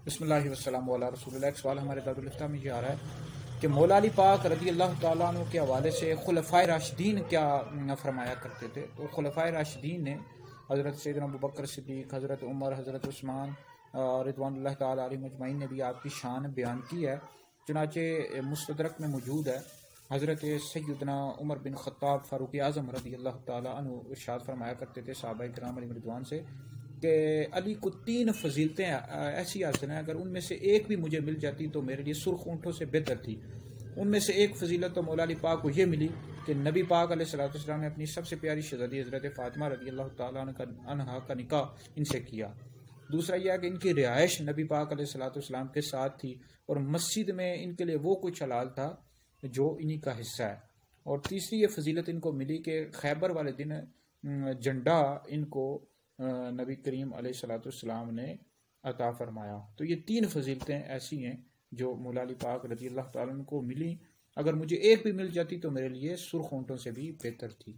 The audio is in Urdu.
بسم اللہ والسلام علی رسول اللہ۔ ایک سوال ہمارے دارالفتہ میں یہ آ رہا ہے کہ مولا علی پاک رضی اللہ تعالیٰ عنہ کے حوالے سے خلفائے راشدین کیا فرمایا کرتے تھے؟ تو خلفائے راشدین نے حضرت سیدنا ابوبکر صدیق، حضرت عمر، حضرت عثمان رضوان اللہ تعالیٰ علیہ مجمعین نے بھی آپ کی شان بیان کی ہے۔ چنانچہ مستدرک میں موجود ہے، حضرت سیدنا عمر بن خطاب فاروق اعظم رضی اللہ تعالیٰ عنہ ارشاد فرمایا کرتے تھے صحابہ کرام علیہ رضوان سے کہ علی کو 3 فضیلتیں ایسی حاصل ہیں، اگر ان میں سے ایک بھی مجھے مل جاتی تو میرے لیے سرخ اونٹوں سے بہتر تھی۔ ان میں سے ایک فضیلت تو مولا علی پاک کو یہ ملی کہ نبی پاک علیہ السلام نے اپنی سب سے پیاری شہزادی حضرت فاطمہ رضی اللہ تعالیٰ عنہ کا نکاح ان سے کیا۔ دوسرا یہ ہے کہ ان کی رہائش نبی پاک علیہ السلام کے ساتھ تھی اور مسجد میں ان کے لیے وہ کچھ حلال تھا جو انہی کا حصہ ہے۔ اور تیسری یہ فضیلت ان کو ملی کہ خیبر والے دن جھنڈا ان کو نبی کریم علیہ السلام نے عطا فرمایا۔ تو یہ 3 فضیلتیں ایسی ہیں جو مولا علی پاک رضی اللہ تعالیٰ عنہ کو ملی، اگر مجھے ایک بھی مل جاتی تو میرے لیے سرخ اونٹوں سے بھی بہتر تھی۔